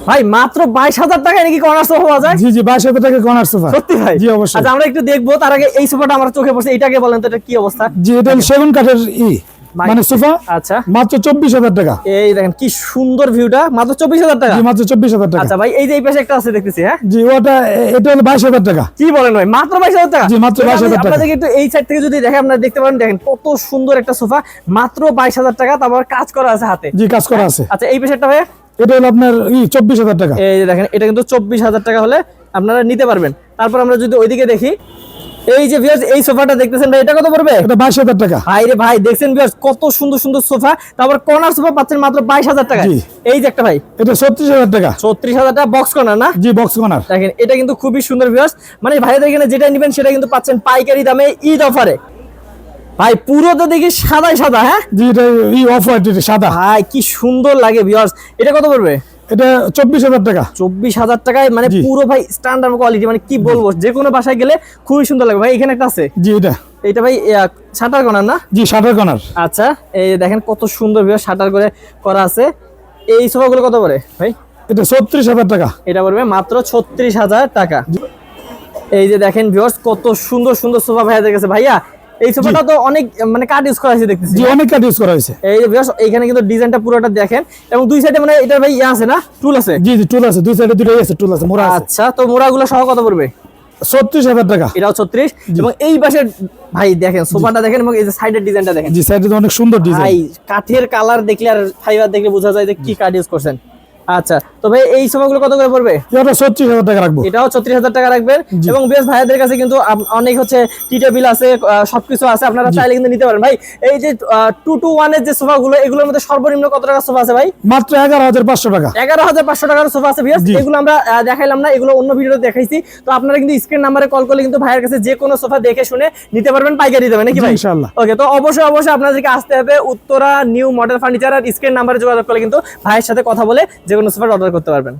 ভাই মাত্র 22,000 টাকায় নাকি কর্নার সোফা পাওয়া যায়? জি জি 22,000 টাকা কর্নার সোফা। সত্যি ভাই? জি অবশ্যই। আচ্ছা আমরা একটু দেখবো, তার আগে এই সোফাটা আমার চোখে পড়ছে, এটাকে বলেন তো এটা কি অবস্থা? জি এটা সেগুন কাঠের মানে সোফা। আচ্ছা মাত্র 24,000 টাকা। এই দেখেন কি সুন্দর ভিউটা, মাত্র 24,000 টাকা। জি মাত্র 24,000 টাকা। আচ্ছা ভাই এই যে এই পাশে একটা আছে দেখতেছি, হ্যাঁ জি ওটা এটা হলো 22,000 টাকা। কি বলেন ভাই, মাত্র 22,000 টাকা? জি মাত্র 22,000 টাকা। আপনাদেরকে একটু এই সাইড থেকে যদি দেখেন আপনারা দেখতে পারেন, দেখেন কত সুন্দর একটা সোফা, মাত্র 22,000 টাকা, তারপর কাজ করা আছে হাতে। জি কাজ করা আছে। আচ্ছা এই পাশেরটা ভাই? এটা হলো আপনার 24,000 টাকা। এই যে দেখেন এটা কিন্তু 24,000 টাকা হলে আপনারা নিতে পারবেন। তারপর আমরা যদি ওইদিকে দেখি, এই যে ভিউয়ার্স এই সোফাটা দেখতেছেন ভাই, এটা কত পড়বে? এটা 22,000 টাকা। ভাই রে ভাই দেখছেন ভিউয়ার্স কত সুন্দর সুন্দর সোফা, তারপর কর্নার সোফা পাচ্ছেন মাত্র 22,000 টাকা। জি। এই যে একটা ভাই এটা 36,000 টাকা। 36,000 টাকা বক্স কর্নার না? জি বক্স কর্নার। দেখেন এটা কিন্তু খুবই সুন্দর ভিউয়ার্স, মানে ভাইদের এখানে যেটা নেবেন সেটা কিন্তু পাচ্ছেন পাইকারি দামে ঈদ অফারে। ভাই পুরো তো দেখি সাদাই সাদা, হ্যাঁ জি এটা অফ হোয়াইট, এটা সাদা। ভাই কি সুন্দর লাগে ভিউয়ার্স। এটা কত পড়বে? এটা 24,000 টাকা। 24,000 টাকায়, মানে জি। পুরো ভাই স্ট্যান্ডার্ড কোয়ালিটি, মানে কি বলবো, যে কোনো বাসায় গেলে খুবই সুন্দর লাগবে। ভাই এখানে একটা আছে, জি এটা ভাই শাটার কর্নার না? জি শাটার কর্নার। আচ্ছা এই দেখেন কত সুন্দর ভিউয়ার্স শাটার করে করা আছে। এই সোফাগুলো কত পড়ে ভাই? এটা 36,000 টাকা। এটা পড়বে মাত্র 36,000 টাকা। এই যে দেখেন ভিউয়ার্স কত সুন্দর সুন্দর সোফা ভাইয়াদের কাছে। ভাইয়া এই সোফাটা তো অনেক মানে কাঠ ইউজ করা হয়েছে দেখতেছি। জি অনেক কাঠ ইউজ করা হয়েছে। এই যে ভিউয়ার্স এইখানে কিন্তু ডিজাইনটা পুরোটা দেখেন, এবং দুই সাইডে মানে এটা ভাই আছে না, টুল আছে? জি জি টুল আছে, দুই সাইডে দুটোই আছে, টুল আছে, মোড়া আছে। আচ্ছা তো মোড়াগুলো সহ কত পড়বে? 36,000 টাকা। এটাও 36। এবং এই পাশে ভাই দেখেন সোফাটা দেখেন, এবং এই যে সাইডের ডিজাইনটা দেখেন। জি সাইডে তো অনেক সুন্দর ভাই ডিজাইন। কাঠের কালার দেখলে আর ফাইবার দেখলে বোঝা যায় যে কি কাঠ ইউজ করছেন। আচ্ছা তো ভাই এই সোফাগুলো কত করে পড়বে? এটা 36,000 টাকা রাখবো। এটাও 36,000 টাকা রাখবেন। জি। এবং বেশ ভাইয়াদের কাছে কিন্তু অনেক হচ্ছে টি টেবিল আছে, সবকিছু আছে, আপনারা চাইলে কিন্তু নিতে পারেন। ভাই এই যে 2-to-1 এর যে সোফাগুলো, এগুলোর মধ্যে সর্বনিম্ন কত টাকা সোফা আছে ভাই? মাত্র 11,500 টাকা। 11,500 টাকার সোফা আছে ভিউয়ার্স। জি। এগুলো আমরা দেখাইলাম না, এগুলো অন্য ভিডিওতে দেখাইছি। তো আপনারা কিন্তু স্ক্রিন নাম্বারে কল করলে কিন্তু ভাইয়ের কাছে যে কোনো সোফা দেখে শুনে নিতে পারবেন, পাইকারি দেবেন নাকি জি, ভাই? ইনশাআল্লাহ। ওকে তো অবশ্যই অবশ্যই আপনাদেরকে আসতে হবে উত্তরা নিউ মডেল ফার্নিচার, আর স্ক্রিন নাম্বারে যোগাযোগ করলে কিন্তু ভাইয়ের সাথে কথা বলে যে কোনো সোফা অর্ডার করতে পারবেন।